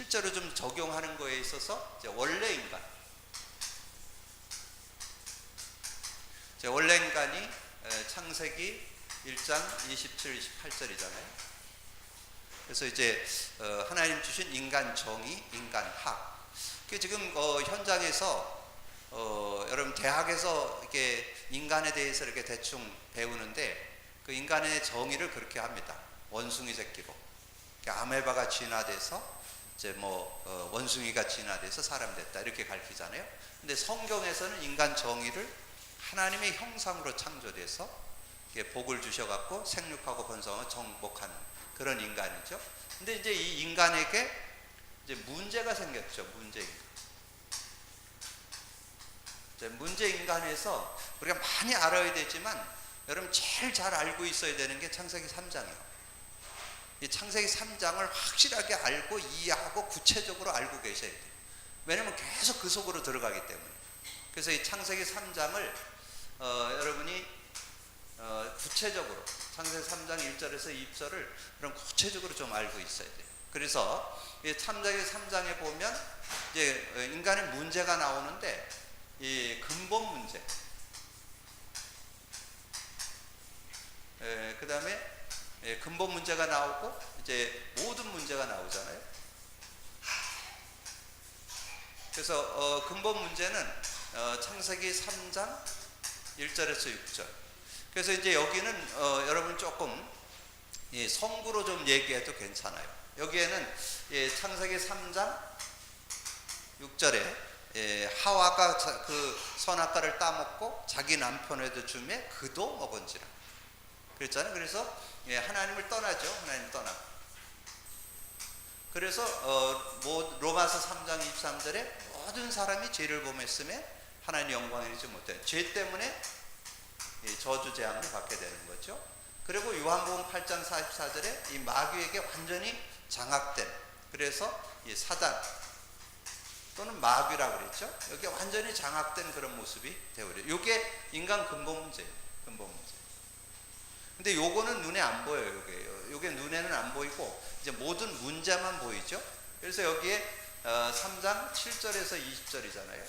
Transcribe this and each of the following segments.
실제로 좀 적용하는 거에 있어서 이제 원래 인간, 원래 인간이 창세기 1장 27, 28절이잖아요. 그래서 이제 하나님 주신 인간 정의, 인간 학. 지금 현장에서 여러분 대학에서 이렇게 인간에 대해서 이렇게 대충 배우는데 그 인간의 정의를 그렇게 합니다. 원숭이 새끼로. 아메바가 진화돼서 이제 원숭이가 진화돼서 사람 됐다 이렇게 가르치잖아요. 근데 성경에서는 인간 정의를 하나님의 형상으로 창조돼서 복을 주셔갖고 생육하고 번성하고 정복하는 그런 인간이죠. 근데 이제 이 인간에게 이제 문제가 생겼죠. 문제 인간에서 우리가 많이 알아야 되지만 여러분 제일 잘 알고 있어야 되는 게 창세기 3장이에요. 이 창세기 3장을 확실하게 알고 이해하고 구체적으로 알고 계셔야 돼요. 왜냐면 계속 그 속으로 들어가기 때문에. 그래서 이 창세기 3장을 여러분이 구체적으로 창세기 3장 1절에서 2절을 그럼 구체적으로 좀 알고 있어야 돼요. 그래서 이 창세기 3장에 보면 이제 인간의 문제가 나오는데 이 근본 문제, 그 다음에 근본 문제가 나오고 이제 모든 문제가 나오잖아요. 그래서 근본 문제는 창세기 3장 1절에서 6절. 그래서 이제 여기는 여러분 조금 성구로 좀 얘기해도 괜찮아요. 여기에는 창세기 3장 6절에 하와가 그 선악과를 따먹고 자기 남편에도 주매 그도 먹은지라 그랬잖아요. 그래서 하나님을 떠나죠. 하나님 떠나고. 그래서 로마서 3장 23절에 모든 사람이 죄를 범했음에 하나님 영광을 이루지 못해 죄 때문에 저주 재앙을 받게 되는 거죠. 그리고 요한복음 8장 44절에 이 마귀에게 완전히 장악된, 그래서 이 사단 또는 마귀라고 그랬죠. 여기 완전히 장악된 그런 모습이 되어버려요. 이게 인간 근본 문제예요. 근본 문제. 근데 요거는 눈에 안 보여요. 요게 눈에는 안 보이고 이제 모든 문제만 보이죠. 그래서 여기에 3장 7절에서 20절이잖아요.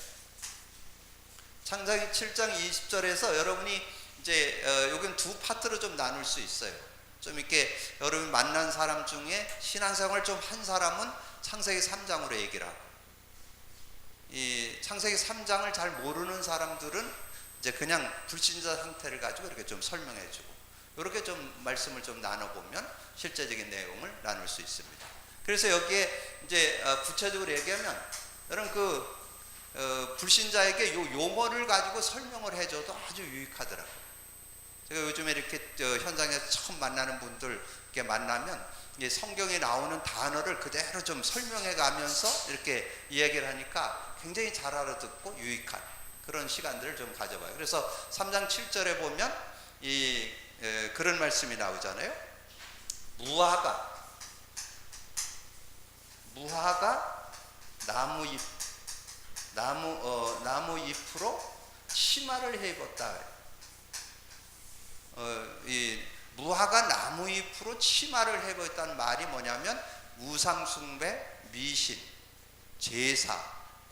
창세기 7장 20절에서 여러분이 이제 요건 두 파트로 좀 나눌 수 있어요. 좀 이렇게 여러분 만난 사람 중에 신앙생활 좀 한 사람은 창세기 3장으로 얘기를 하고, 이 창세기 3장을 잘 모르는 사람들은 이제 그냥 불신자 상태를 가지고 이렇게 좀 설명해 주고, 이렇게 좀 말씀을 좀 나눠보면 실제적인 내용을 나눌 수 있습니다. 그래서 여기에 이제 구체적으로 얘기하면 여러분 그 불신자에게 요 용어를 가지고 설명을 해줘도 아주 유익하더라고요. 제가 요즘에 이렇게 현장에서 처음 만나는 분들 이렇게 만나면 성경에 나오는 단어를 그대로 좀 설명해 가면서 이렇게 이야기를 하니까 굉장히 잘 알아듣고 유익한 그런 시간들을 좀 가져봐요. 그래서 3장 7절에 보면 그런 말씀이 나오잖아요. 무화과 나무 잎으로 치마를 해 입었다. 이 무화과 나무 잎으로 치마를 해 입었다는 말이 뭐냐면 우상숭배, 미신, 제사,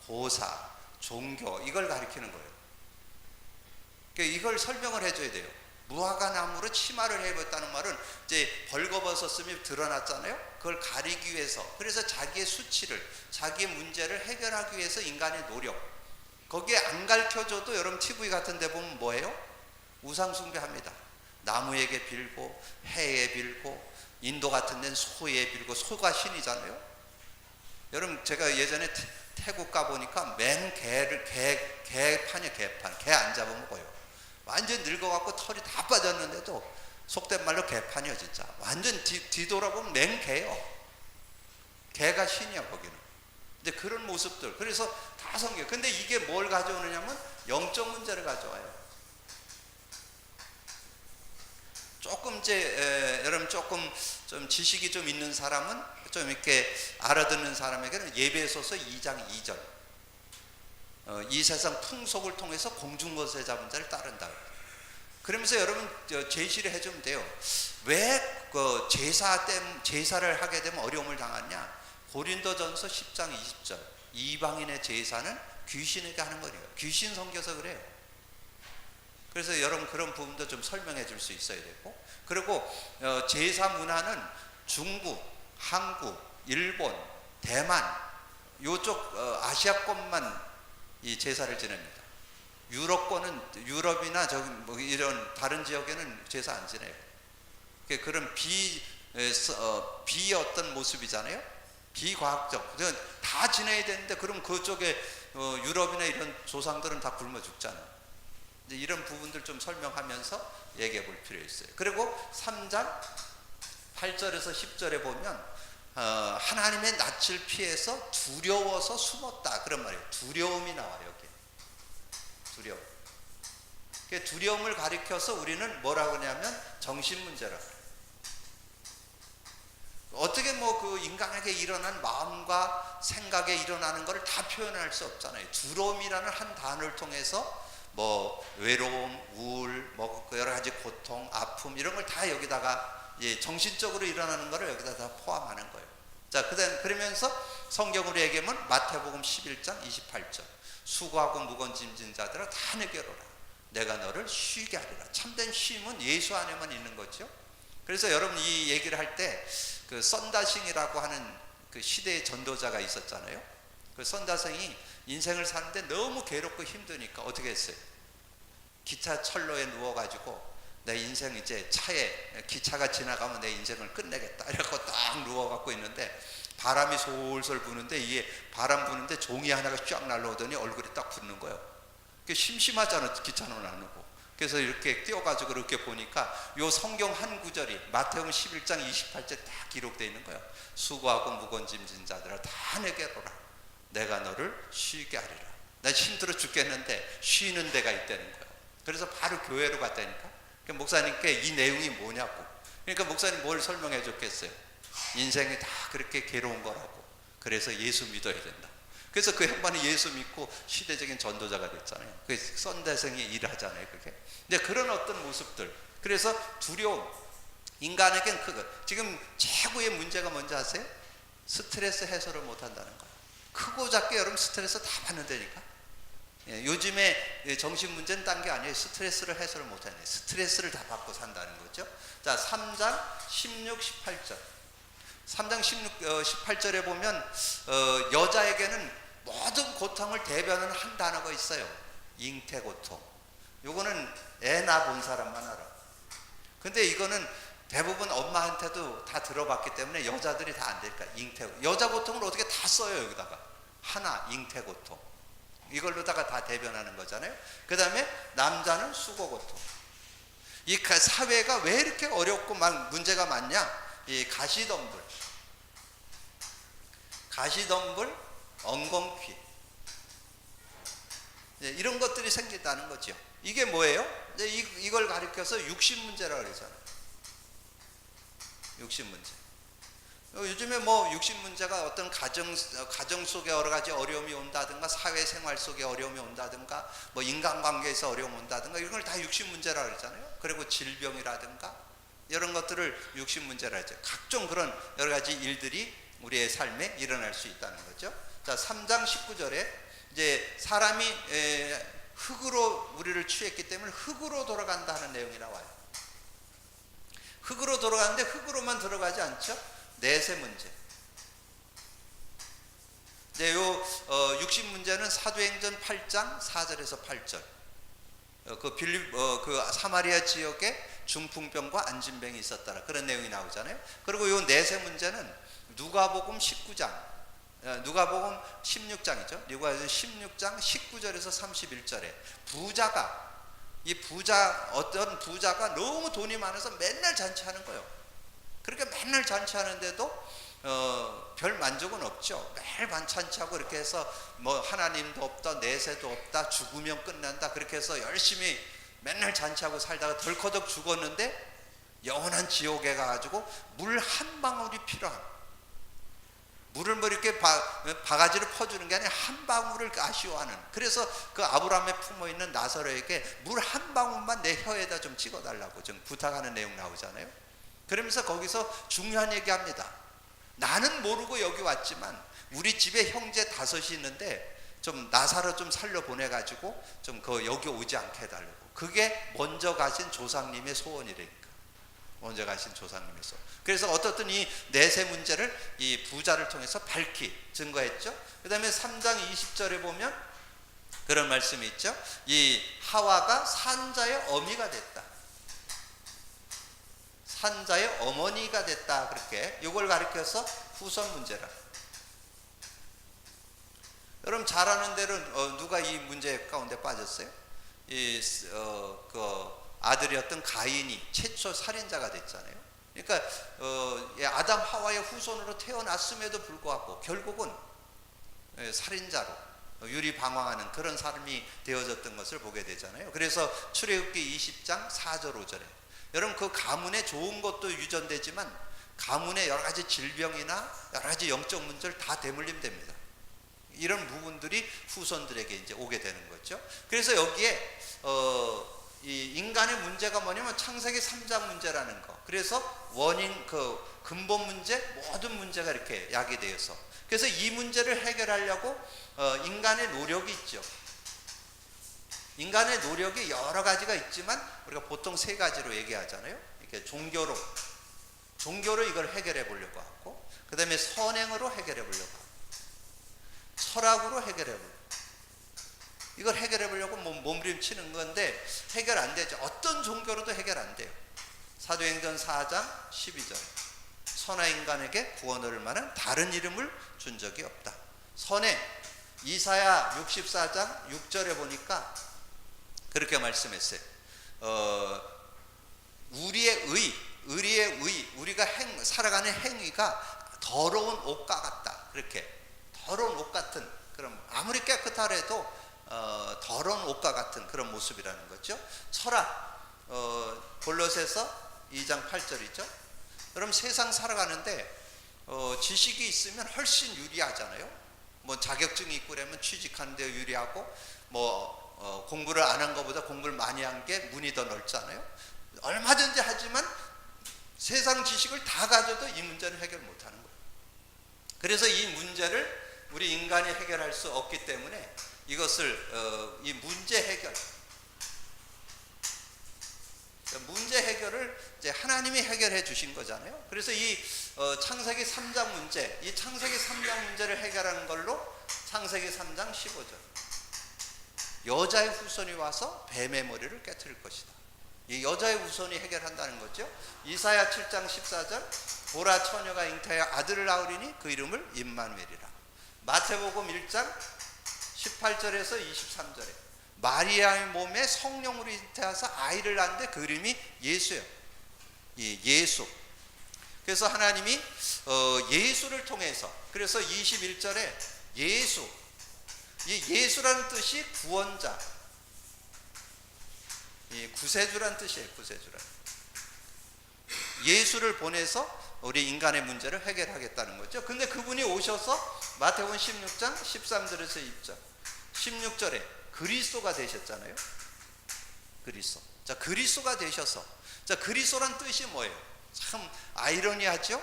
고사, 종교, 이걸 가리키는 거예요. 그러니까 이걸 설명을 해줘야 돼요. 무화과 나무로 치마를 해 입었다는 말은 이제 벌거벗었음이 드러났잖아요. 그걸 가리기 위해서, 그래서 자기의 수치를, 자기의 문제를 해결하기 위해서 인간의 노력, 거기에 안 가르쳐줘도 여러분 TV 같은 데 보면 뭐예요? 우상숭배합니다. 나무에게 빌고 해에 빌고, 인도 같은 데는 소에 빌고, 소가 신이잖아요. 여러분 제가 예전에 태국 가보니까 개판이에요. 개 안 잡아먹어요. 완전 늙어갖고 털이 다 빠졌는데도 속된 말로 개판이요. 진짜 완전 뒤돌아보면 맹개요. 개가 신이야 거기는. 이제 그런 모습들, 그래서 다 성경. 근데 이게 뭘 가져오느냐면 영적 문제를 가져와요. 조금 이제 여러분 조금 좀 지식이 좀 있는 사람은, 좀 이렇게 알아듣는 사람에게는 예배소서 2장 2절, 이 세상 풍속을 통해서 공중거세 잡은 자를 따른다. 그러면서 여러분 제시를 해주면 돼요. 왜 제사를 하게 되면 어려움을 당하냐? 고린도전서 10장 20절 이방인의 제사는 귀신에게 하는 거래요. 귀신 섬겨서 그래요. 그래서 여러분 그런 부분도 좀 설명해 줄 수 있어야 되고, 그리고 제사 문화는 중국, 한국, 일본, 대만 요쪽 아시아권만 이 제사를 지냅니다. 유럽권은, 유럽이나 저기 뭐 이런 다른 지역에는 제사 안 지내요. 그런 비 어떤 모습이잖아요. 비과학적. 다 지내야 되는데 그럼 그쪽에 유럽이나 이런 조상들은 다 굶어 죽잖아요. 이런 부분들 좀 설명하면서 얘기해 볼 필요 있어요. 그리고 3장 8절에서 10절에 보면 하나님의 낯을 피해서 두려워서 숨었다 그런 말이에요. 두려움이 나와요. 여기 두려움. 두려움을 가리켜서 우리는 뭐라고 하냐면 정신문제라고 해요. 어떻게 뭐 그 인간에게 일어난 마음과 생각에 일어나는 것을 다 표현할 수 없잖아요. 두려움이라는 한 단어를 통해서 뭐 외로움, 우울, 뭐 여러 가지 고통, 아픔 이런 걸 다 여기다가 정신적으로 일어나는 것을 여기다 다 포함하는 거예요. 자, 그러면서 성경으로 얘기하면 마태복음 11장 28절 수고하고 무거운 짐진 자들아 다 내게로 오라 내가 너를 쉬게 하리라. 참된 쉼은 예수 안에만 있는 거죠. 그래서 여러분 이 얘기를 할 때 그 썬다싱이라고 하는 그 시대의 전도자가 있었잖아요. 그 썬다싱이 인생을 사는데 너무 괴롭고 힘드니까 어떻게 했어요? 기차 철로에 누워가지고 내 인생 이제 차에 기차가 지나가면 내 인생을 끝내겠다 이러고 딱 누워갖고 있는데 바람이 솔솔 부는데 이게 바람 부는데 종이 하나가 쫙 날라오더니 얼굴이 딱 붙는 거예요. 심심하잖아. 기차는 안 오고. 그래서 이렇게 뛰어가지고 이렇게 보니까 요 성경 한 구절이 마태복음 11장 28절 딱 기록되어 있는 거예요. 수고하고 무거운 짐진 자들아 다 내게로 오라 내가 너를 쉬게 하리라. 나 힘들어 죽겠는데 쉬는 데가 있다는 거예요. 그래서 바로 교회로 갔다니까. 목사님께 이 내용이 뭐냐고. 그러니까 목사님 뭘 설명해 줬겠어요? 인생이 다 그렇게 괴로운 거라고. 그래서 예수 믿어야 된다. 그래서 그 양반이 예수 믿고 시대적인 전도자가 됐잖아요. 그 썬대생이 일하잖아요. 그게. 근데 그런 어떤 모습들. 그래서 두려움. 인간에겐 그거. 지금 최고의 문제가 뭔지 아세요? 스트레스 해소를 못 한다는 거예요. 크고 작게 여러분 스트레스 다 받는다니까. 요즘에 정신 문제는 딴 게 아니에요. 스트레스를 해소를 못 하네. 스트레스를 다 받고 산다는 거죠. 자, 3장 16, 18절. 3장 16, 18절에 보면 여자에게는 모든 고통을 대변하는 한 단어가 있어요. 잉태고통. 요거는 애 낳아본 사람만 알아. 근데 이거는 대부분 엄마한테도 다 들어봤기 때문에 여자들이 다 안 되니까 잉태고통. 여자 고통을 어떻게 다 써요. 여기다가 하나 잉태고통. 이걸로다가 다 대변하는 거잖아요. 그 다음에 남자는 수고고통. 이 사회가 왜 이렇게 어렵고 막 문제가 많냐? 이 가시덤불, 엉겅퀴 이런 것들이 생긴다는 거죠. 이게 뭐예요? 이걸 가리켜서 육신 문제라고 그러잖아요. 육신 문제. 요즘에 뭐 육신 문제가 어떤 가정 속에 여러 가지 어려움이 온다든가 사회생활 속에 어려움이 온다든가 뭐 인간관계에서 어려움이 온다든가 이런 걸 다 육신 문제라고 그러잖아요. 그리고 질병이라든가 이런 것들을 육신 문제라 하죠. 각종 그런 여러 가지 일들이 우리의 삶에 일어날 수 있다는 거죠. 자, 3장 19절에 이제 사람이 흙으로 우리를 취했기 때문에 흙으로 돌아간다 하는 내용이 나와요. 흙으로 돌아가는데 흙으로만 들어가지 않죠. 내세 문제. 네, 요 육신 문제는 사도행전 8장 4절에서 8절. 그 사마리아 지역에 중풍병과 안진병이 있었더라. 그런 내용이 나오잖아요. 그리고 요 내세 문제는 누가복음 19장, 누가복음 16장이죠. 누가복음 16장 19절에서 31절에 어떤 부자가 너무 돈이 많아서 맨날 잔치하는 거예요. 그렇게 맨날 잔치하는데도 별 만족은 없죠. 매일 잔치하고 이렇게 해서 뭐 하나님도 없다, 내세도 없다, 죽으면 끝난다 그렇게 해서 열심히 맨날 잔치하고 살다가 덜커덕 죽었는데 영원한 지옥에 가가지고 물 한 방울이 필요한, 물을 뭐 이렇게 바가지를 퍼주는 게 아니라 한 방울을 아쉬워하는. 그래서 그 아브라함에 품어있는 나사로에게 물 한 방울만 내 혀에다 좀 찍어달라고 좀 부탁하는 내용 나오잖아요. 그러면서 거기서 중요한 얘기합니다. 나는 모르고 여기 왔지만 우리 집에 형제 5이 있는데 좀 나사로 좀 살려 보내가지고 좀 여기 오지 않게 해달라고. 그게 먼저 가신 조상님의 소원이라니까. 먼저 가신 조상님의 소원. 그래서 어떻든 이 내세 문제를 이 부자를 통해서 밝히 증거했죠. 그 다음에 3장 20절에 보면 그런 말씀이 있죠. 이 하와가 산자의 어미가 됐다. 산자의 어머니가 됐다. 그렇게 이걸 가리켜서 후손 문제라. 여러분 잘 아는 대로 누가 이 문제 가운데 빠졌어요? 그 아들이었던 가인이 최초 살인자가 됐잖아요. 그러니까 아담 하와의 후손으로 태어났음에도 불구하고 결국은 살인자로 유리방황하는 그런 삶이 되어졌던 것을 보게 되잖아요. 그래서 출애굽기 20장 4절 5절에 여러분 그 가문에 좋은 것도 유전되지만 가문에 여러 가지 질병이나 여러 가지 영적 문제를 다 대물림됩니다. 이런 부분들이 후손들에게 이제 오게 되는 거죠. 그래서 여기에 이 인간의 문제가 뭐냐면 창세기 3장 문제라는 거. 그래서 원인 그 근본 문제 모든 문제가 이렇게 야기되어서 그래서 이 문제를 해결하려고 인간의 노력이 있죠. 인간의 노력이 여러 가지가 있지만 우리가 보통 3가지로 얘기하잖아요. 이렇게 종교로 이걸 해결해 보려고 하고, 그 다음에 선행으로 해결해 보려고 하고, 철학으로 해결해 보려고. 이걸 해결해 보려고 몸부림치는 건데 해결 안 되죠. 어떤 종교로도 해결 안 돼요. 사도행전 4장 12절 선한 인간에게 구원을 얻을 만한 다른 이름을 준 적이 없다. 선행 이사야 64장 6절에 보니까 그렇게 말씀했어요. 우리의 의, 우리가 살아가는 행위가 더러운 옷과 같다. 그렇게 더러운 옷 같은, 그럼 아무리 깨끗하라 해도 더러운 옷과 같은 그런 모습이라는 거죠. 철학 골로새서 2장 8절이죠. 그럼 세상 살아가는데 지식이 있으면 훨씬 유리하잖아요. 뭐 자격증이 있고 그러면 취직하는 데 유리하고, 공부를 안 한 것보다 공부를 많이 한 게 문이 더 넓잖아요. 얼마든지 하지만 세상 지식을 다 가져도 이 문제는 해결 못하는 거예요. 그래서 이 문제를 우리 인간이 해결할 수 없기 때문에 이것을 이 문제 해결을 이제 하나님이 해결해 주신 거잖아요. 그래서 이 창세기 3장 문제, 이 창세기 3장 문제를 해결하는 걸로 창세기 3장 15절 여자의 후손이 와서 뱀의 머리를 깨트릴 것이다. 이 여자의 후손이 해결한다는 거죠. 이사야 7장 14절 보라 처녀가 잉태하여 아들을 낳으리니 그 이름을 임마누엘이라. 마태복음 1장 18절에서 23절에 마리아의 몸에 성령으로 잉태하사 아이를 낳는데 그 이름이 예수예요. 예수. 그래서 하나님이 예수를 통해서, 그래서 21절에 예수, 이 예수라는 뜻이 구원자, 구세주란 뜻이에요. 구세주란. 예수를 보내서 우리 인간의 문제를 해결하겠다는 거죠. 근데 그분이 오셔서 마태복음 16장 13절에서 2절 16절에 그리스도가 되셨잖아요. 그리스도. 자, 그리스도가 되셔서, 자, 그리스도란 뜻이 뭐예요? 참 아이러니하죠?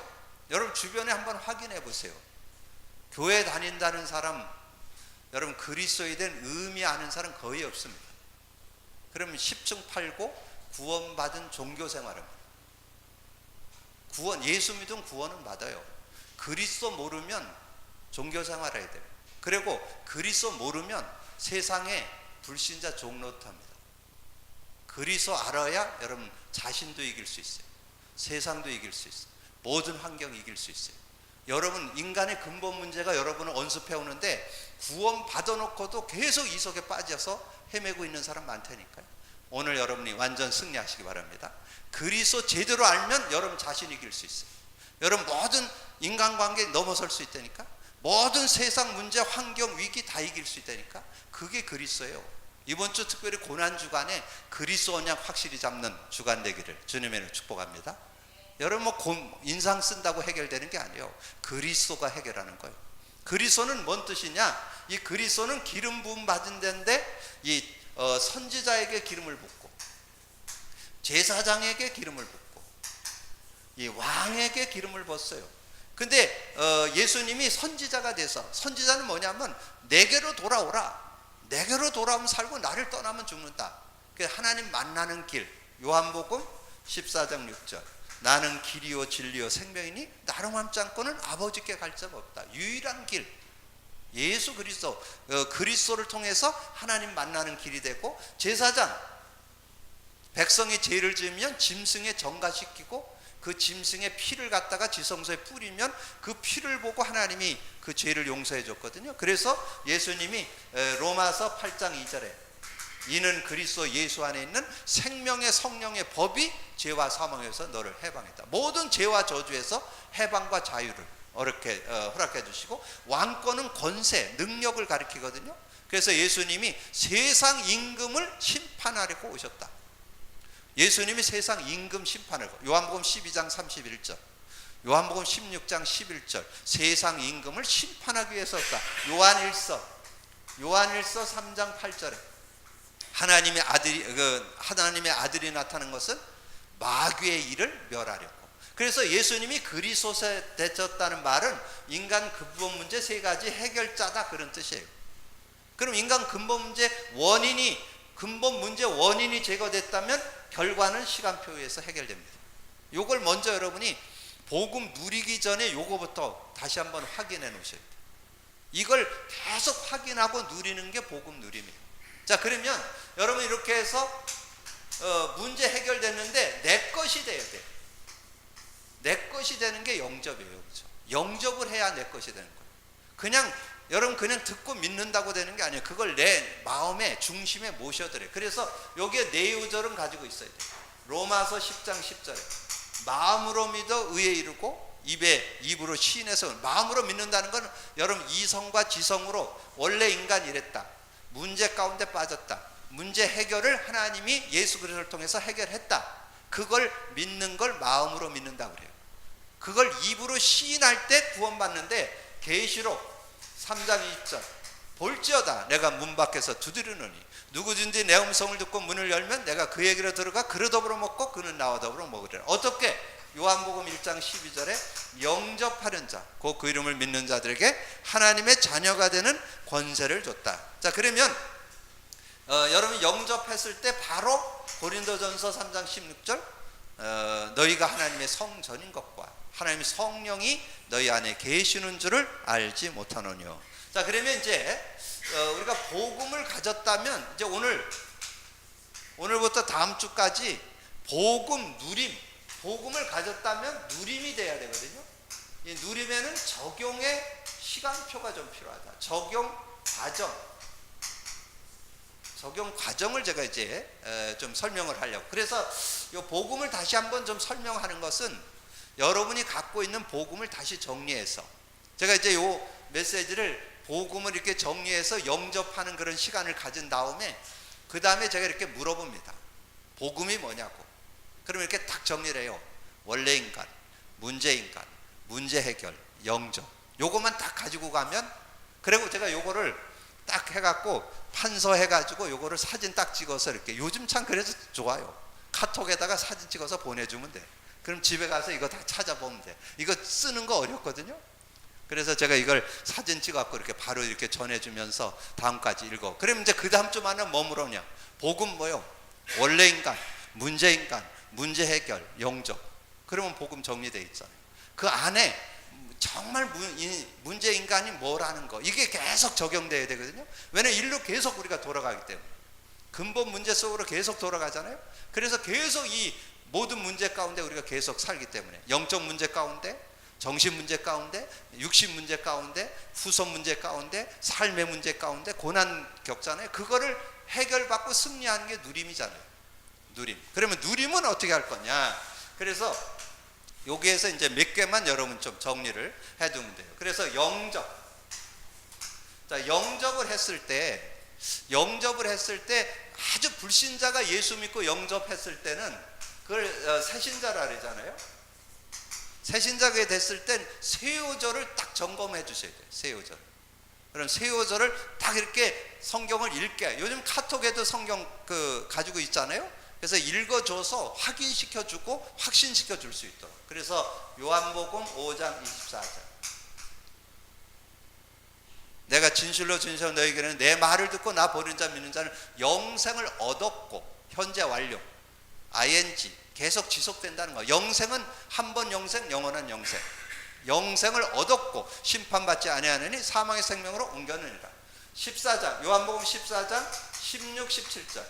여러분 주변에 한번 확인해 보세요. 교회 다닌다는 사람, 여러분 그리스도에 대한 의미 아는 사람 거의 없습니다. 그러면 10층 팔고 구원받은 종교 생활입니다. 예수 믿으면 구원은 받아요. 그리스도 모르면 종교 생활해야 돼요. 그리고 그리스도 모르면 세상에 불신자 종노릇합니다. 그리스도 알아야 여러분 자신도 이길 수 있어요. 세상도 이길 수 있어요. 모든 환경 이길 수 있어요. 여러분 인간의 근본 문제가 여러분을 언습해 오는데 구원 받아놓고도 계속 이 속에 빠져서 헤매고 있는 사람 많다니까요. 오늘 여러분이 완전 승리하시기 바랍니다. 그리스도 제대로 알면 여러분 자신 이길 수 있어요. 여러분 모든 인간관계 넘어설 수 있다니까. 모든 세상 문제, 환경, 위기 다 이길 수 있다니까. 그게 그리스도예요. 이번 주 특별히 고난 주간에 그리스도 언약 확실히 잡는 주간 되기를 주님의 이름으로 축복합니다. 여러분 인상 쓴다고 해결되는 게 아니에요. 그리스도가 해결하는 거예요. 그리스도는 뭔 뜻이냐? 이 그리스도는 기름 부음 받은 데인데 이 선지자에게 기름을 붓고, 제사장에게 기름을 붓고, 이 왕에게 기름을 붓어요. 근데 예수님이 선지자가 돼서, 선지자는 뭐냐면 내게로 돌아오라, 내게로 돌아오면 살고 나를 떠나면 죽는다. 하나님 만나는 길, 요한복음 14장 6절, 나는 길이요 진리요 생명이니 나로 맘지 않고는 아버지께 갈 자가 없다. 유일한 길, 예수 그리스도, 그리스도를 통해서 하나님 만나는 길이 되고, 제사장, 백성이 죄를 지으면 짐승에 정가시키고 그 짐승의 피를 갖다가 지성소에 뿌리면 그 피를 보고 하나님이 그 죄를 용서해 줬거든요. 그래서 예수님이 로마서 8장 2절에 이는 그리스도 예수 안에 있는 생명의 성령의 법이 죄와 사망에서 너를 해방했다. 모든 죄와 저주에서 해방과 자유를 허락해 주시고, 왕권은 권세, 능력을 가리키거든요. 그래서 예수님이 세상 임금을 심판하려고 오셨다. 예수님이 세상 임금 심판을, 요한복음 12장 31절, 요한복음 16장 11절, 세상 임금을 심판하기 위해서 왔다. 요한일서 3장 8절에 하나님의 아들이 나타난 것은 마귀의 일을 멸하려고. 그래서 예수님이 그리스도에 되셨다는 말은 인간 근본 문제 세 가지 해결자다, 그런 뜻이에요. 그럼 인간 근본 문제 원인이 제거됐다면 결과는 시간표에 의해서 해결됩니다. 요걸 먼저 여러분이 복음 누리기 전에 요거부터 다시 한번 확인해 놓으셔야 돼요. 이걸 계속 확인하고 누리는 게 복음 누림이에요. 자, 그러면 여러분 이렇게 해서 문제 해결됐는데 내 것이 돼야 돼요. 내 것이 되는 게 영접이에요. 그렇죠? 영접을 해야 내 것이 되는 거예요. 여러분 그냥 듣고 믿는다고 되는 게 아니에요. 그걸 내 마음의 중심에 모셔드려요. 그래서 여기에 네 요절은 가지고 있어야 돼요. 로마서 10장 10절에 마음으로 믿어 의에 이르고 입으로 시인해서, 마음으로 믿는다는 건 여러분 이성과 지성으로 원래 인간이 이랬다, 문제 가운데 빠졌다, 문제 해결을 하나님이 예수 그리스도를 통해서 해결했다, 그걸 믿는 걸 마음으로 믿는다고 그래요. 그걸 입으로 시인할 때 구원받는데, 계시록 3장 20절 볼지어다 내가 문 밖에서 두드리노니 누구든지 내 음성을 듣고 문을 열면 내가 그에게로 들어가 그를 더불어 먹고 그는 나와 더불어 먹으리라. 어떻게? 요한복음 1장 12절에 영접하는 자, 곧 그 이름을 믿는 자들에게 하나님의 자녀가 되는 권세를 줬다. 자, 그러면 여러분 영접했을 때 바로 고린도전서 3장 16절 너희가 하나님의 성전인 것과 하나님의 성령이 너희 안에 계시는 줄을 알지 못하노니요. 자, 그러면 이제 우리가 복음을 가졌다면 이제 오늘부터 다음 주까지 복음을 가졌다면 누림이 돼야 되거든요. 이 누림에는 적용의 시간표가 좀 필요하다. 적용 과정을 제가 이제 좀 설명을 하려고. 그래서 이 복음을 다시 한번 좀 설명하는 것은 여러분이 갖고 있는 복음을 다시 정리해서, 제가 이제 요 메시지를 복음을 이렇게 정리해서 영접하는 그런 시간을 가진 다음에 그 다음에 제가 이렇게 물어봅니다. 복음이 뭐냐고. 그럼 이렇게 딱 정리를 해요. 원래 인간, 문제 인간, 문제 해결, 영접, 요것만 딱 가지고 가면, 그리고 제가 요거를 딱 해갖고 판서해가지고 요거를 사진 딱 찍어서 이렇게, 요즘 참 그래서 좋아요. 카톡에다가 사진 찍어서 보내주면 돼. 그럼 집에 가서 이거 다 찾아보면 돼. 이거 쓰는 거 어렵거든요. 그래서 제가 이걸 사진 찍어갖고 이렇게 바로 이렇게 전해주면서 다음까지 읽어. 그럼 이제 그 다음 주만은 뭐 물어보냐? 복음 뭐요? 원래 인간, 문제 인간, 문제 해결, 영접. 그러면 복음 정리되어 있잖아요. 그 안에 정말 문제 인간이 뭐라는 거, 이게 계속 적용돼야 되거든요. 왜냐면 일로 계속 우리가 돌아가기 때문에, 근본 문제 속으로 계속 돌아가잖아요. 그래서 계속 이 모든 문제 가운데 우리가 계속 살기 때문에, 영적 문제 가운데, 정신 문제 가운데, 육신 문제 가운데, 후손 문제 가운데, 삶의 문제 가운데 고난 겪잖아요. 그거를 해결받고 승리하는 게 누림이잖아요. 누림. 그러면 누림은 어떻게 할 거냐? 그래서 여기에서 이제 몇 개만 여러분 좀 정리를 해두면 돼요. 그래서 영접. 자, 영접을 했을 때 아주 불신자가 예수 믿고 영접했을 때는 그걸 새신자라 그러잖아요. 새신자가 됐을 땐 세요절을 딱 점검해 주셔야 돼요. 세요절. 그럼 세요절을 딱 이렇게 성경을 읽게. 요즘 카톡에도 성경 가지고 있잖아요. 그래서 읽어줘서 확인시켜주고 확신시켜줄 수 있도록. 그래서 요한복음 5장 24절, 내가 진실로 진실로 너희에게는 내 말을 듣고 나 보낸 자 믿는 자는 영생을 얻었고, 현재 완료, ing, 계속 지속된다는 거. 영생은 한 번 영생, 영원한 영생. 영생을 얻었고 심판받지 아니하느니 사망의 생명으로 옮겨느니라. 14장, 요한복음 14장 16, 17절,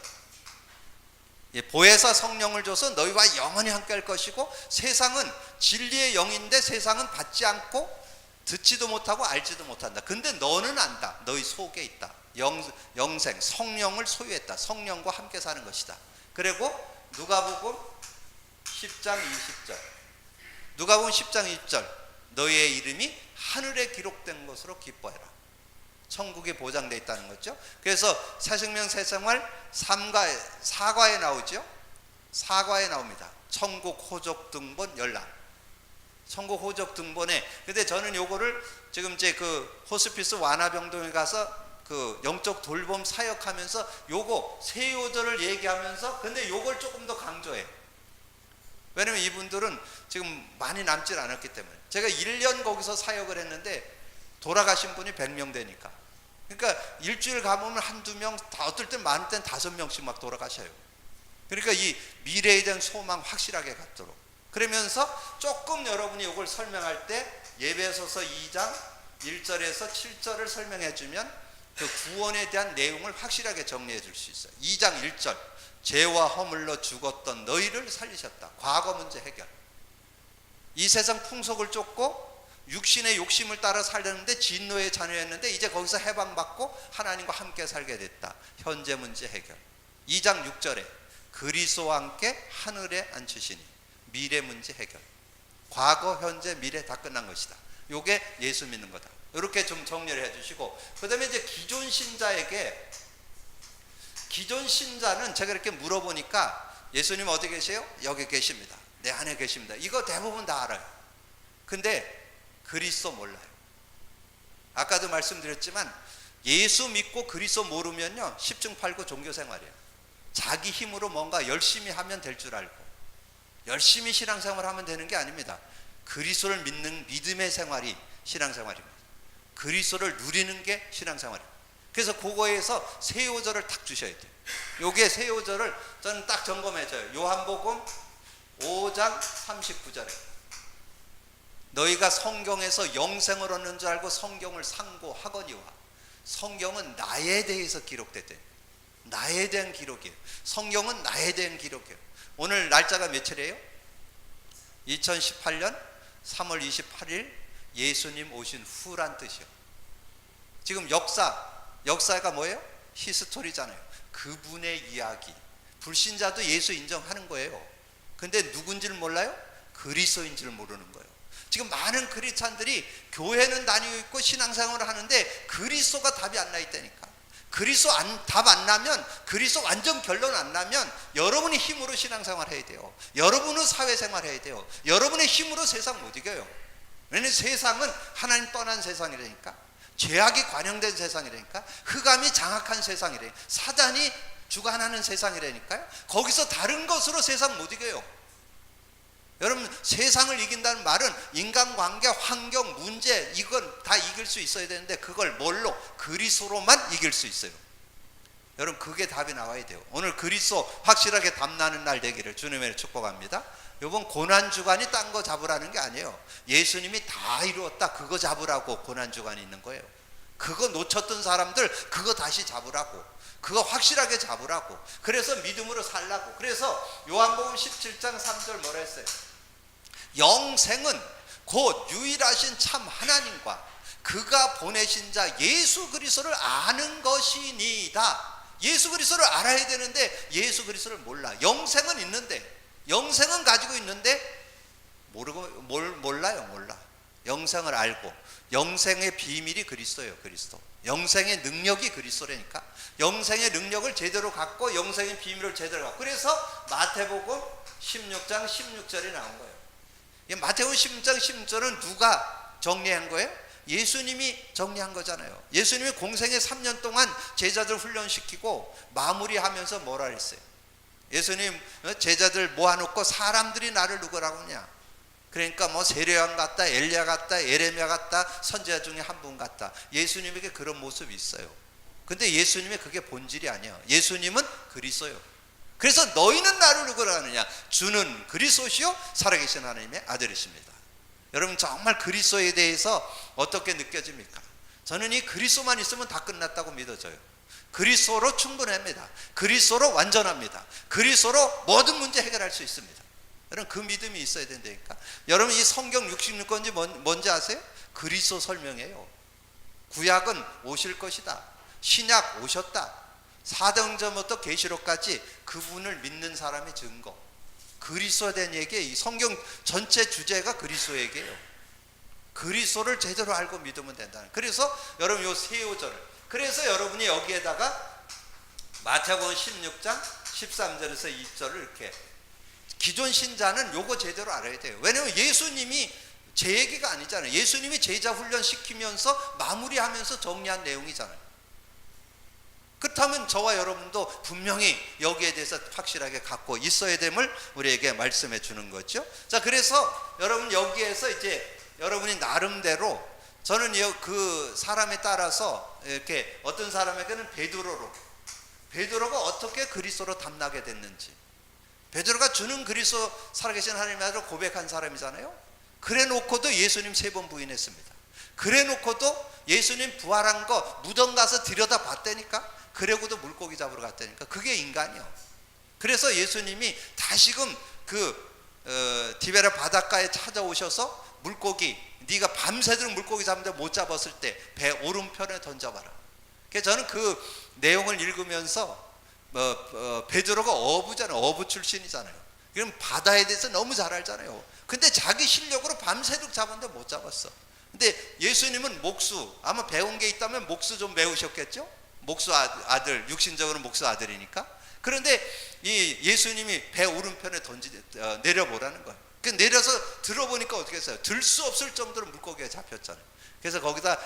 보혜사 성령을 줘서 너희와 영원히 함께 할 것이고, 세상은 진리의 영인데 세상은 받지 않고 듣지도 못하고 알지도 못한다. 근데 너는 안다. 너희 속에 있다. 영생, 성령을 소유했다. 성령과 함께 사는 것이다. 그리고 누가복음 10장 20절, 누가복음 10장 20절, 너희의 이름이 하늘에 기록된 것으로 기뻐해라. 천국에 보장되어 있다는 거죠. 그래서 새생명 새생활 4과에 나오죠. 4과에 나옵니다. 천국 호적 등본 열람. 천국 호적 등본에, 근데 저는 요거를 지금 이제 그 호스피스 완화병동에 가서 그 영적 돌봄 사역하면서 요거 세 요절을 얘기하면서, 근데 요걸 조금 더 강조해요. 왜냐면 이분들은 지금 많이 남질 않았기 때문에. 제가 1년 거기서 사역을 했는데 돌아가신 분이 100명 되니까, 그러니까 일주일 가보면 한두 명, 어떨 땐 많을 땐 5명씩 막 돌아가셔요. 그러니까 이 미래에 대한 소망 확실하게 갖도록. 그러면서 조금 여러분이 이걸 설명할 때 예배소서 2장 1절에서 7절을 설명해 주면 그 구원에 대한 내용을 확실하게 정리해 줄 수 있어요. 2장 1절, 죄와 허물로 죽었던 너희를 살리셨다. 과거 문제 해결. 이 세상 풍속을 쫓고 육신의 욕심을 따라 살렸는데 진노의 자녀였는데 이제 거기서 해방받고 하나님과 함께 살게 됐다. 현재 문제 해결. 2장 6절에 그리스도와 함께 하늘에 앉히시니 미래 문제 해결. 과거, 현재, 미래 다 끝난 것이다. 요게 예수 믿는 거다. 이렇게 좀 정리를 해 주시고, 그 다음에 이제 기존 신자에게, 기존 신자는 제가 이렇게 물어보니까 예수님 어디 계세요? 여기 계십니다. 내 안에 계십니다. 이거 대부분 다 알아요. 근데 그리스도 몰라요. 아까도 말씀드렸지만 예수 믿고 그리스도 모르면요 10중 8구 종교생활이에요. 자기 힘으로 뭔가 열심히 하면 될 줄 알고 열심히 신앙생활을 하면 되는 게 아닙니다. 그리스도를 믿는 믿음의 생활이 신앙생활입니다. 그리스도를 누리는 게 신앙생활입니다. 그래서 그거에서 세 요절을 딱 주셔야 돼요. 요게 세 요절을 저는 딱 점검해줘요. 요한복음 5장 39절에 너희가 성경에서 영생을 얻는 줄 알고 성경을 상고하거니와, 성경은 나에 대해서 기록됐대. 나에 대한 기록이에요. 성경은 나에 대한 기록이에요. 오늘 날짜가 며칠이에요? 2018년 3월 28일 예수님 오신 후란 뜻이요. 지금 역사가 뭐예요? 히스토리잖아요. 그분의 이야기. 불신자도 예수 인정하는 거예요. 근데 누군지를 몰라요? 그리스도인지를 모르는 거예요. 지금 많은 크리스찬들이 교회는 다니고 있고 신앙생활을 하는데 그리스도가 답이 안 나 있다니까. 그리스도 답 안 나면, 그리스도 완전 결론 안 나면 여러분이 힘으로 신앙생활 해야 돼요. 여러분은 사회생활 해야 돼요. 여러분의 힘으로 세상 못 이겨요. 왜냐면 세상은 하나님 떠난 세상이라니까. 죄악이 관영된 세상이라니까. 흑암이 장악한 세상이라니까. 사단이 주관하는 세상이라니까요. 거기서 다른 것으로 세상 못 이겨요. 여러분, 세상을 이긴다는 말은 인간관계, 환경, 문제, 이건 다 이길 수 있어야 되는데 그걸 뭘로? 그리스도로만 이길 수 있어요. 여러분, 그게 답이 나와야 돼요. 오늘 그리스도 확실하게 답나는 날 되기를 주님의 축복합니다. 이번 고난주간이 딴 거 잡으라는 게 아니에요. 예수님이 다 이루었다, 그거 잡으라고 고난주간이 있는 거예요. 그거 놓쳤던 사람들 그거 다시 잡으라고, 그거 확실하게 잡으라고. 그래서 믿음으로 살라고. 그래서 요한복음 17장 3절 뭐라 했어요? 영생은 곧 유일하신 참 하나님과 그가 보내신 자 예수 그리스도를 아는 것이니이다. 예수 그리스도를 알아야 되는데 예수 그리스도를 몰라. 영생은 있는데, 영생은 가지고 있는데 몰라요. 영생을 알고, 영생의 비밀이 그리스도예요. 그리스도. 영생의 능력이 그리스도라니까. 영생의 능력을 제대로 갖고 영생의 비밀을 제대로 갖고. 그래서 마태복음 16장 16절이 나온 거예요. 마태복음 16장 16절은 누가 정리한 거예요? 예수님이 정리한 거잖아요. 예수님이 공생애 3년 동안 제자들 훈련시키고 마무리하면서 뭐라 했어요? 예수님 제자들 모아놓고 사람들이 나를 누구라고 하냐? 그러니까 뭐 세례요한 같다, 엘리야 같다, 예레미야 같다, 선지자 중에 한 분 같다. 예수님에게 그런 모습이 있어요. 근데 예수님의 그게 본질이 아니에요. 예수님은 그리스도예요. 그래서 너희는 나를 누구라 하느냐? 주는 그리스도시요 살아계신 하나님의 아들이십니다. 여러분 정말 그리스도에 대해서 어떻게 느껴집니까? 저는 이 그리스도만 있으면 다 끝났다고 믿어져요. 그리스도로 충분합니다. 그리스도로 완전합니다. 그리스도로 모든 문제 해결할 수 있습니다. 여러분 그 믿음이 있어야 된다니까. 여러분 이 성경 66권지 뭔지 아세요? 그리스도 설명이에요. 구약은 오실 것이다. 신약 오셨다. 사도행전부터 계시록까지 그분을 믿는 사람의 증거. 그리스도에 대한 얘기에 이 성경 전체 주제가 그리스도 얘기예요. 그리스도를 제대로 알고 믿으면 된다는. 그래서 여러분 요 세 요절을, 그래서 여러분이 여기에다가 마태복음 16장 13절에서 2절을 이렇게, 기존 신자는 요거 제대로 알아야 돼요. 왜냐하면 예수님이 제 얘기가 아니잖아요. 예수님이 제자 훈련 시키면서 마무리하면서 정리한 내용이잖아요. 그렇다면 저와 여러분도 분명히 여기에 대해서 확실하게 갖고 있어야 됨을 우리에게 말씀해 주는 거죠. 자, 그래서 여러분 여기에서 이제 여러분이 나름대로, 저는 그 사람에 따라서 이렇게 어떤 사람에게는 베드로가 어떻게 그리스도로 담나게 됐는지, 베드로가 주는 그리스도 살아계신 하나님의 아들을 고백한 사람이잖아요. 그래 놓고도 예수님 3번 부인했습니다. 그래 놓고도 예수님 부활한 거 무덤 가서 들여다 봤다니까. 그래고도 물고기 잡으러 갔다니까. 그게 인간이요. 그래서 예수님이 다시금 디베라 바닷가에 찾아오셔서 물고기, 네가 밤새도록 물고기 잡는데 못 잡았을 때 배 오른편에 던져봐라. 그래서 저는 그 내용을 읽으면서 베드로가 어부잖아요. 어부 출신이잖아요. 그럼 바다에 대해서 너무 잘 알잖아요. 근데 자기 실력으로 밤새도록 잡았는데 못 잡았어. 근데 예수님은 목수, 아마 배운 게 있다면 목수 좀 배우셨겠죠? 목수 아들, 육신적으로 목수 아들이니까. 그런데 이 예수님이 배 오른편에 내려보라는 거예요. 내려서 들어보니까 어떻게 했어요? 들 수 없을 정도로 물고기가 잡혔잖아요. 그래서 거기다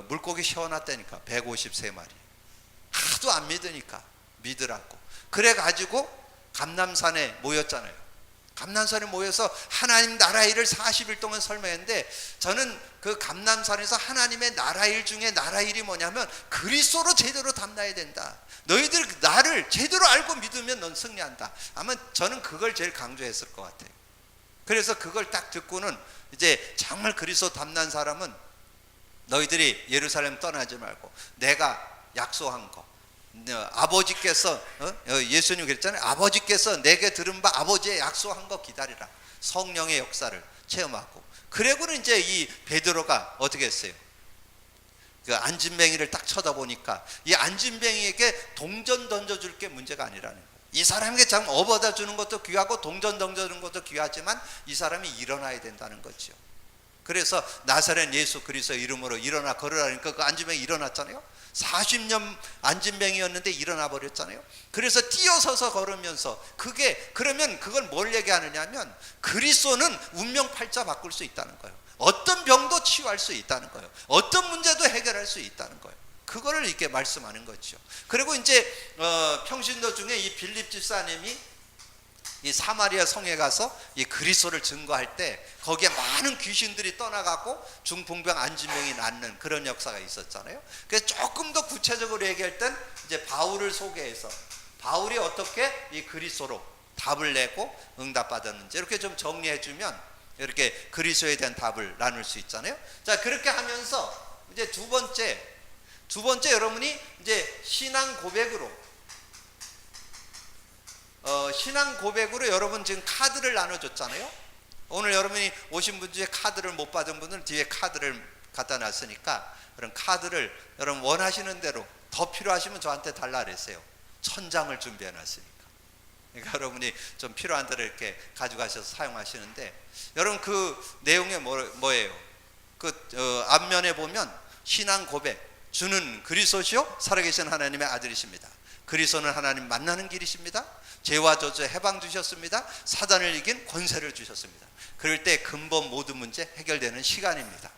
물고기 씌워놨다니까. 153마리. 하도 안 믿으니까 믿으라고. 그래가지고 감람산에 모였잖아요. 감람산에 모여서 하나님 나라 일을 40일 동안 설명했는데, 저는 그 감람산에서 하나님의 나라 일 중에 나라 일이 뭐냐면 그리스도로 제대로 담나야 된다. 너희들 나를 제대로 알고 믿으면 넌 승리한다. 아마 저는 그걸 제일 강조했을 것 같아요. 그래서 그걸 딱 듣고는 이제 정말 그리스도 담난 사람은 너희들이 예루살렘 떠나지 말고 내가 약속한 거, 아버지께서 예수님 그랬잖아요. 아버지께서 내게 들은 바 아버지의 약속한 거 기다리라. 성령의 역사를 체험하고. 그리고는 이제 이 베드로가 어떻게 했어요? 그 안진뱅이를 딱 쳐다보니까 이 안진뱅이에게 동전 던져줄 게 문제가 아니라는 거예요. 이 사람에게 참 업어다 주는 것도 귀하고 동전 던져주는 것도 귀하지만 이 사람이 일어나야 된다는 거죠. 그래서 나사렛 예수 그리스도 이름으로 일어나 걸으라니까 그 안진뱅이 일어났잖아요. 40년 안진뱅이였는데 일어나 버렸잖아요. 그래서 뛰어서서 걸으면서, 그러면 그걸 뭘 얘기하느냐면 그리스도는 운명 팔자 바꿀 수 있다는 거예요. 어떤 병도 치유할 수 있다는 거예요. 어떤 문제도 해결할 수 있다는 거예요. 그거를 이렇게 말씀하는 거죠. 그리고 이제 평신도 중에 이 빌립 집사님이 이 사마리아 성에 가서 이 그리스도를 증거할 때 거기에 많은 귀신들이 떠나가고 중풍병 안진병이 낫는 그런 역사가 있었잖아요. 그래서 조금 더 구체적으로 얘기할 땐 이제 바울을 소개해서 바울이 어떻게 이 그리스도로 답을 내고 응답받았는지 이렇게 좀 정리해 주면 이렇게 그리스도에 대한 답을 나눌 수 있잖아요. 자, 그렇게 하면서 이제 두 번째 여러분이 이제 신앙 고백으로 여러분 지금 카드를 나눠줬잖아요. 오늘 여러분이 오신 분 중에 카드를 못 받은 분들은 뒤에 카드를 갖다 놨으니까 그런 카드를 여러분 원하시는 대로 더 필요하시면 저한테 달라 그랬어요. 1000장을 준비해 놨으니까. 그러니까 여러분이 좀 필요한 대로 이렇게 가져가셔서 사용하시는데, 여러분 그 내용이 뭐예요? 앞면에 보면 신앙 고백, 주는 그리스도시요 살아계신 하나님의 아들이십니다. 그리스도는 하나님 만나는 길이십니다. 죄와 저주에 해방 주셨습니다. 사단을 이긴 권세를 주셨습니다. 그럴 때 근본 모든 문제 해결되는 시간입니다.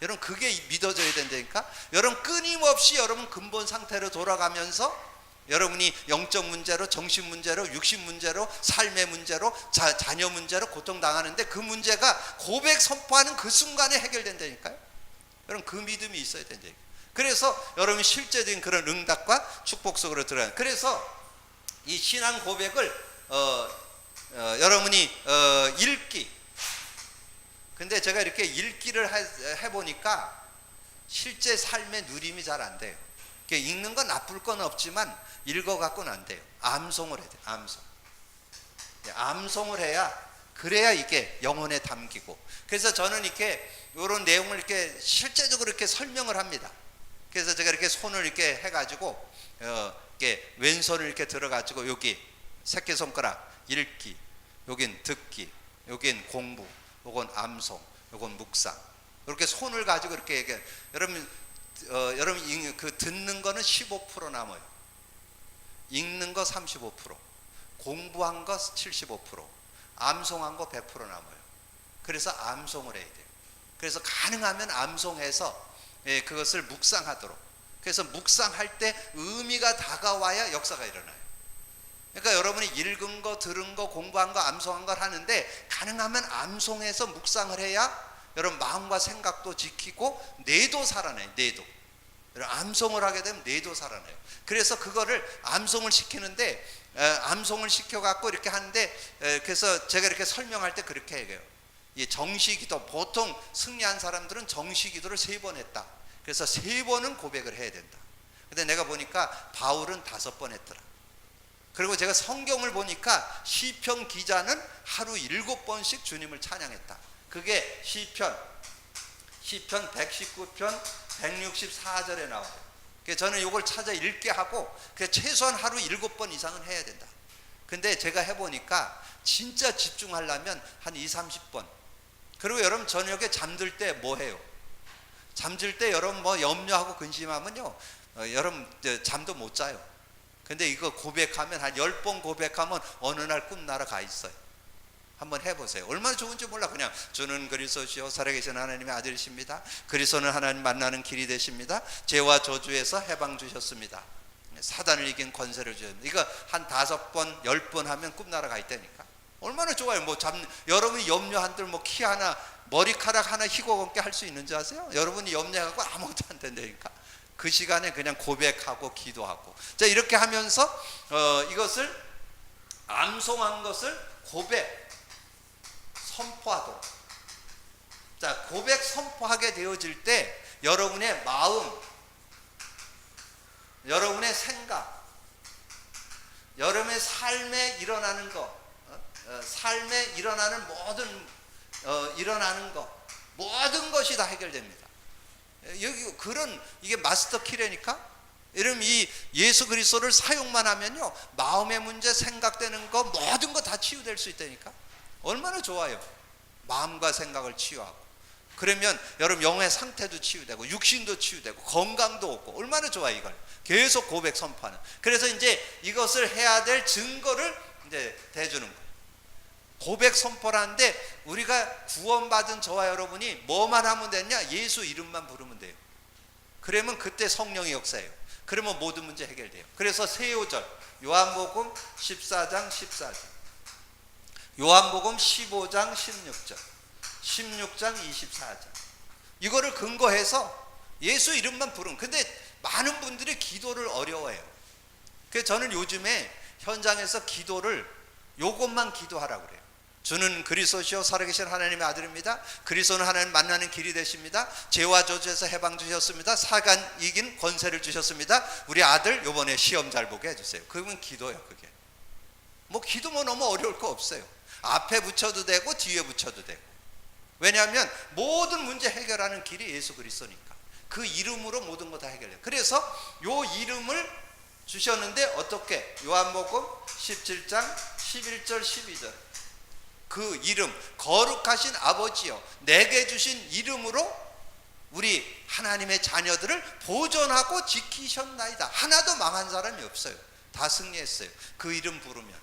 여러분 그게 믿어져야 된다니까. 여러분 끊임없이 여러분 근본 상태로 돌아가면서 여러분이 영적 문제로, 정신 문제로, 육신 문제로, 삶의 문제로, 자녀 문제로 고통당하는데 그 문제가 고백 선포하는 그 순간에 해결된다니까요. 여러분 그 믿음이 있어야 된다니까요. 그래서 여러분이 실제적인 그런 응답과 축복 속으로 들어가요. 그래서 이 신앙 고백을 여러분이 읽기. 근데 제가 이렇게 읽기를 해보니까 실제 삶의 누림이 잘 안 돼요. 읽는 건 나쁠 건 없지만 읽어갖고는 안 돼요. 암송을 해야 돼요. 암송. 암송을 해야, 그래야 이게 영혼에 담기고. 그래서 저는 이렇게 이런 내용을 이렇게 실제적으로 이렇게 설명을 합니다. 그래서 제가 이렇게 손을 이렇게 해가지고 이렇게 왼손을 이렇게 들어가지고 여기 새끼손가락 읽기, 여긴 듣기, 여긴 공부, 요건 암송, 요건 묵상. 이렇게 손을 가지고 이렇게 얘기해. 여러분 그 듣는 거는 15% 남아요. 읽는 거 35%, 공부한 거 75%, 암송한 거 100% 남아요. 그래서 암송을 해야 돼요. 그래서 가능하면 암송해서 그것을 묵상하도록. 그래서 묵상할 때 의미가 다가와야 역사가 일어나요. 그러니까 여러분이 읽은 거, 들은 거, 공부한 거, 암송한 걸 하는데 가능하면 암송해서 묵상을 해야 여러분 마음과 생각도 지키고 뇌도 살아나요. 뇌도. 암송을 하게 되면 뇌도 살아나요. 그래서 그거를 암송을 시키는데 암송을 시켜갖고 이렇게 하는데 그래서 제가 이렇게 설명할 때 그렇게 얘기해요. 이 정시기도, 보통 승리한 사람들은 정시기도를 3번 했다. 그래서 3번은 고백을 해야 된다. 근데 내가 보니까 바울은 5번 했더라. 그리고 제가 성경을 보니까 시편 기자는 하루 7번씩 주님을 찬양했다. 그게 시편 119편 164절에 나와요. 그래서 저는 이걸 찾아 읽게 하고 최소한 하루 7번 이상은 해야 된다. 근데 제가 해보니까 진짜 집중하려면 한 20-30번. 그리고 여러분 저녁에 잠들 때 뭐 해요? 잠들 때 여러분 뭐 염려하고 근심하면요, 여러분 잠도 못 자요. 근데 이거 고백하면 한 10번 고백하면 어느 날 꿈나라 가 있어요. 한번 해보세요. 얼마나 좋은지 몰라. 그냥 주는 그리스도시요 살아계신 하나님의 아들이십니다. 그리스도는 하나님 만나는 길이 되십니다. 죄와 저주에서 해방 주셨습니다. 사단을 이긴 권세를 주셨습니다. 이거 한 5번 10번 하면 꿈나라 가 있다니까. 얼마나 좋아요. 뭐 여러분이 염려한들 뭐 키 하나, 머리카락 하나 희고 걷게 할 수 있는지 아세요? 여러분이 염려하고 아무것도 안 된다니까. 그 시간에 그냥 고백하고 기도하고. 자, 이렇게 하면서 이것을 암송한 것을 고백 선포하도록. 자, 고백 선포하게 되어질 때 여러분의 마음, 여러분의 생각, 여러분의 삶에 일어나는 것, 삶에 일어나는 모든 것이 다 해결됩니다. 여기 이게 마스터 키라니까. 여러분 이 예수 그리스도를 사용만 하면요, 마음의 문제, 생각되는 거 모든 거 다 치유될 수 있다니까. 얼마나 좋아요. 마음과 생각을 치유하고. 그러면 여러분 영의 상태도 치유되고 육신도 치유되고 건강도 없고 얼마나 좋아요. 이걸 계속 고백 선포하는. 그래서 이제 이것을 해야 될 증거를 이제 대주는 거예요. 고백 선포를 하는데 우리가 구원받은 저와 여러분이 뭐만 하면 되냐? 예수 이름만 부르면 돼요. 그러면 그때 성령의 역사예요. 그러면 모든 문제 해결돼요. 그래서 새 요절 요한복음 14장 14절, 요한복음 15장 16절, 16장 24절, 이거를 근거해서 예수 이름만 부르는. 근데 많은 분들이 기도를 어려워해요. 그래서 저는 요즘에 현장에서 기도를 요것만 기도하라고 그래요. 주는 그리스도시요 살아계신 하나님의 아들입니다. 그리스도는 하나님 만나는 길이 되십니다. 죄와 저주에서 해방 주셨습니다. 사간 이긴 권세를 주셨습니다. 우리 아들 요번에 시험 잘 보게 해주세요. 그러면 기도예요. 그게 뭐 기도 뭐 너무 어려울 거 없어요. 앞에 붙여도 되고 뒤에 붙여도 되고. 왜냐하면 모든 문제 해결하는 길이 예수 그리스도니까. 그 이름으로 모든 거 다 해결해요. 그래서 요 이름을 주셨는데 어떻게? 요한복음 17장 11절 12절 그 이름, 거룩하신 아버지여 내게 주신 이름으로 우리 하나님의 자녀들을 보존하고 지키셨나이다. 하나도 망한 사람이 없어요. 다 승리했어요. 그 이름 부르면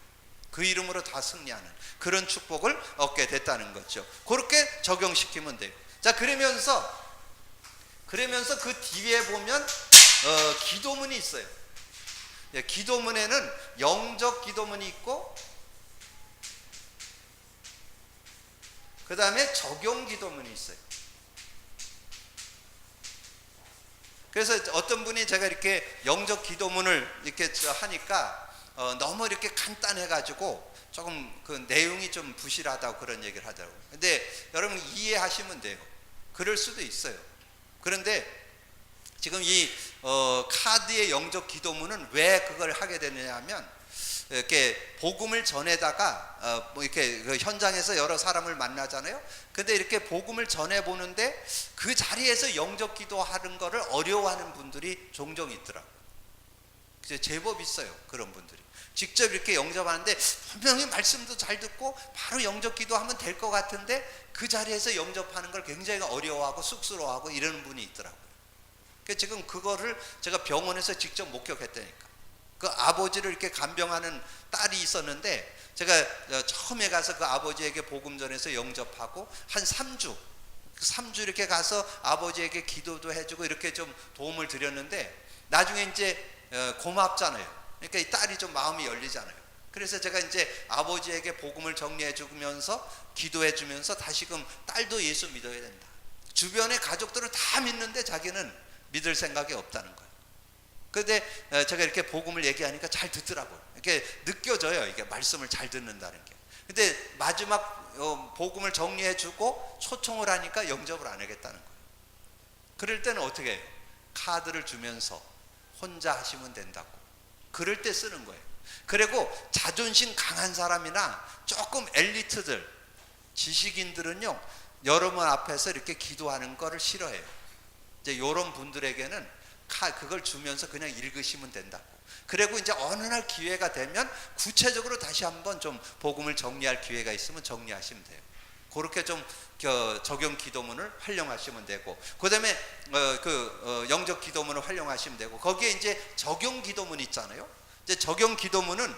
그 이름으로 다 승리하는 그런 축복을 얻게 됐다는 거죠. 그렇게 적용시키면 돼요. 자, 그러면서 그 뒤에 보면 기도문이 있어요. 기도문에는 영적 기도문이 있고 그 다음에 적용 기도문이 있어요. 그래서 어떤 분이 제가 이렇게 영적 기도문을 이렇게 하니까 너무 이렇게 간단해가지고 조금 그 내용이 좀 부실하다고 그런 얘기를 하더라고요. 근데 여러분 이해하시면 돼요. 그럴 수도 있어요. 그런데 지금 이 카드의 영적 기도문은 왜 그걸 하게 되느냐 하면 이렇게 복음을 전에다가 뭐 이렇게 그 현장에서 여러 사람을 만나잖아요. 근데 이렇게 복음을 전해 보는데 그 자리에서 영적 기도하는 거를 어려워하는 분들이 종종 있더라고요. 제법 있어요. 그런 분들이 직접 이렇게 영접하는데 분명히 말씀도 잘 듣고 바로 영접 기도하면 될 것 같은데 그 자리에서 영접하는 걸 굉장히 어려워하고 쑥스러워하고 이러는 분이 있더라고요. 지금 그거를 제가 병원에서 직접 목격했다니까. 그 아버지를 이렇게 간병하는 딸이 있었는데 제가 처음에 가서 그 아버지에게 복음 전해서 영접하고 한 3주 이렇게 가서 아버지에게 기도도 해주고 이렇게 좀 도움을 드렸는데 나중에 이제 고맙잖아요. 그러니까 이 딸이 좀 마음이 열리잖아요. 그래서 제가 이제 아버지에게 복음을 정리해 주면서 기도해 주면서 다시금 딸도 예수 믿어야 된다. 주변의 가족들은 다 믿는데 자기는 믿을 생각이 없다는 거예요. 그런데 제가 이렇게 복음을 얘기하니까 잘 듣더라고요. 이렇게 느껴져요. 이게 말씀을 잘 듣는다는 게. 근데 마지막 복음을 정리해 주고 초청을 하니까 영접을 안 하겠다는 거예요. 그럴 때는 어떻게 해요? 카드를 주면서 혼자 하시면 된다고. 그럴 때 쓰는 거예요. 그리고 자존심 강한 사람이나 조금 엘리트들, 지식인들은요, 여러분 앞에서 이렇게 기도하는 거를 싫어해요. 이제 이런 분들에게는 그걸 주면서 그냥 읽으시면 된다고. 그리고 이제 어느 날 기회가 되면 구체적으로 다시 한번 좀 복음을 정리할 기회가 있으면 정리하시면 돼요. 그렇게 좀 적용 기도문을 활용하시면 되고, 그 다음에 영적 기도문을 활용하시면 되고, 거기에 이제 적용 기도문 있잖아요. 이제 적용 기도문은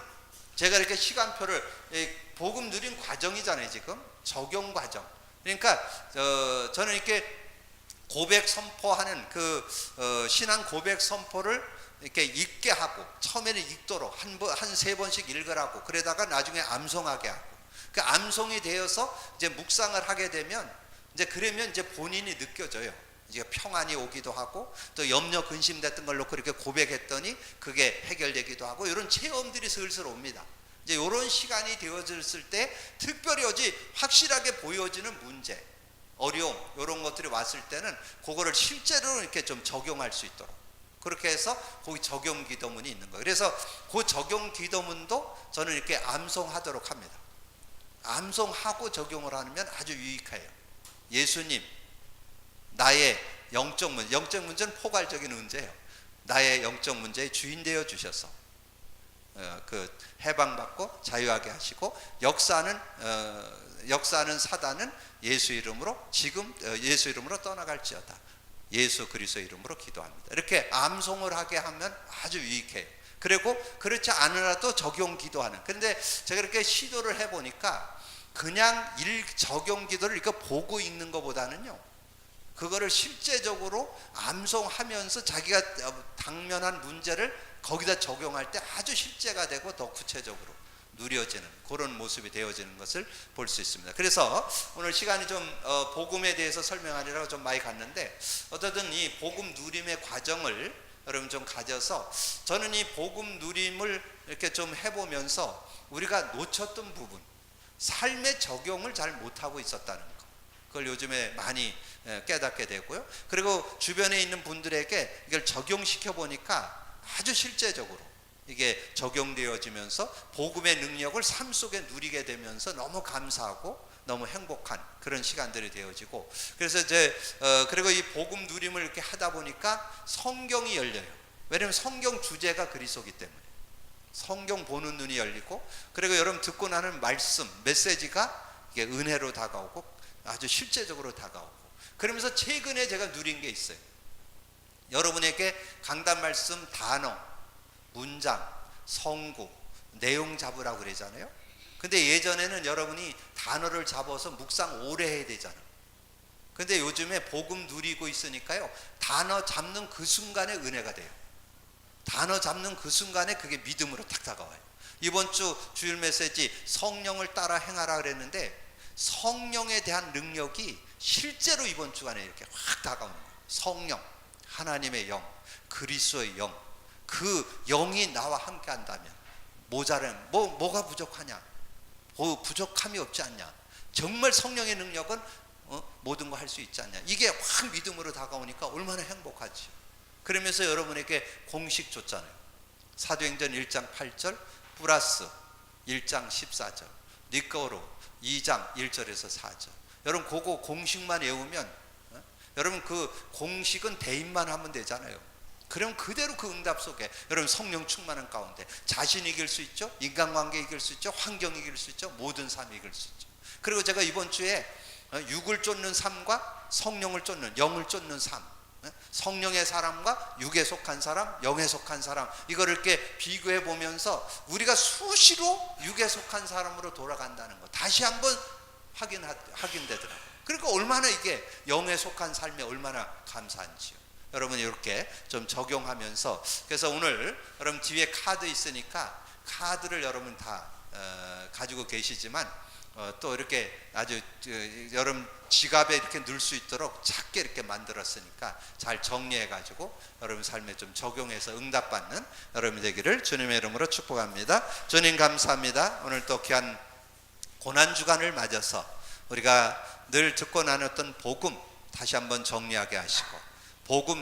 제가 이렇게 시간표를 복음 누린 과정이잖아요. 지금 적용 과정. 그러니까 저는 이렇게 고백 선포하는 신앙 고백 선포를 이렇게 읽게 하고, 처음에는 읽도록 한 세 번씩 읽으라고, 그러다가 나중에 암송하게 하고, 그 암송이 되어서 이제 묵상을 하게 되면 이제 그러면 이제 본인이 느껴져요. 이제 평안이 오기도 하고, 또 염려 근심됐던 걸 놓고 이렇게 고백했더니 그게 해결되기도 하고, 이런 체험들이 슬슬 옵니다. 이제 이런 시간이 되어졌을 때 특별히 확실하게 보여지는 문제, 어려움, 이런 것들이 왔을 때는 그거를 실제로 이렇게 좀 적용할 수 있도록, 그렇게 해서 거기 적용 기도문이 있는 거예요. 그래서 그 적용 기도문도 저는 이렇게 암송하도록 합니다. 암송하고 적용을 하면 아주 유익해요. 예수님, 나의 영적 문제는 포괄적인 문제예요. 나의 영적 문제의 주인 되어 주셔서 해방받고 자유하게 하시고, 역사하는 사단은 예수 이름으로 예수 이름으로 떠나갈지어다. 예수 그리스도 이름으로 기도합니다. 이렇게 암송을 하게 하면 아주 유익해요. 그리고 그렇지 않으라도 적용 기도하는. 그런데 제가 이렇게 시도를 해보니까 그냥 적용 기도를 이렇게 보고 읽는 것보다는요, 그거를 실제적으로 암송하면서 자기가 당면한 문제를 거기다 적용할 때 아주 실제가 되고 더 구체적으로 누려지는 그런 모습이 되어지는 것을 볼 수 있습니다. 그래서 오늘 시간이 좀 복음에 대해서 설명하려고 좀 많이 갔는데, 어쨌든 이 복음 누림의 과정을 여러분 좀 가져서, 저는 이 복음 누림을 이렇게 좀 해보면서 우리가 놓쳤던 부분, 삶의 적용을 잘 못하고 있었다는 거, 그걸 요즘에 많이 깨닫게 되고요. 그리고 주변에 있는 분들에게 이걸 적용시켜 보니까 아주 실제적으로 이게 적용되어지면서 복음의 능력을 삶 속에 누리게 되면서 너무 감사하고 너무 행복한 그런 시간들이 되어지고, 그래서 그리고 이 복음 누림을 이렇게 하다 보니까 성경이 열려요. 왜냐하면 성경 주제가 그리스도이기 때문에 성경 보는 눈이 열리고, 그리고 여러분 듣고 나는 말씀, 메시지가 이게 은혜로 다가오고 아주 실제적으로 다가오고, 그러면서 최근에 제가 누린 게 있어요. 여러분에게 강단 말씀 단어, 문장, 성구, 내용 잡으라고 그러잖아요. 근데 예전에는 여러분이 단어를 잡아서 묵상 오래 해야 되잖아요. 근데 요즘에 복음 누리고 있으니까요, 단어 잡는 그 순간에 은혜가 돼요. 단어 잡는 그 순간에 그게 믿음으로 딱 다가와요. 이번 주 주일 메시지 성령을 따라 행하라 그랬는데 성령에 대한 능력이 실제로 이번 주간에 이렇게 확 다가오는 거예요. 성령, 하나님의 영, 그리스도의 영, 그 영이 나와 함께 한다면 모자란 뭐가 부족하냐? 부족함이 없지 않냐? 정말 성령의 능력은 모든 거 할 수 있지 않냐? 이게 확 믿음으로 다가오니까 얼마나 행복하지. 그러면서 여러분에게 공식 줬잖아요. 사도행전 1장 8절 플러스 1장 14절 니꺼로 2장 1절에서 4절. 여러분 그거 공식만 외우면 여러분 그 공식은 대입만 하면 되잖아요. 그럼 그대로 그 응답 속에 여러분 성령 충만한 가운데 자신 이길 수 있죠. 인간관계 이길 수 있죠. 환경 이길 수 있죠. 모든 삶 이길 수 있죠. 그리고 제가 이번 주에 육을 쫓는 삶과 성령을 쫓는 영을 쫓는 삶, 성령의 사람과 육에 속한 사람, 영에 속한 사람, 이거를 이렇게 비교해 보면서 우리가 수시로 육에 속한 사람으로 돌아간다는 거 다시 한번 확인되더라고요. 그러니까 얼마나 이게 영에 속한 삶에 얼마나 감사한지요. 여러분 이렇게 좀 적용하면서, 그래서 오늘 여러분 뒤에 카드 있으니까 카드를 여러분 다 가지고 계시지만 또 이렇게 아주 여러분 지갑에 이렇게 넣을 수 있도록 작게 이렇게 만들었으니까 잘 정리해 가지고 여러분 삶에 좀 적용해서 응답받는 여러분 되기를 주님의 이름으로 축복합니다. 주님 감사합니다. 오늘 또 귀한 고난주간을 맞아서 우리가 늘 듣고 나눴던 복음 다시 한번 정리하게 하시고 복음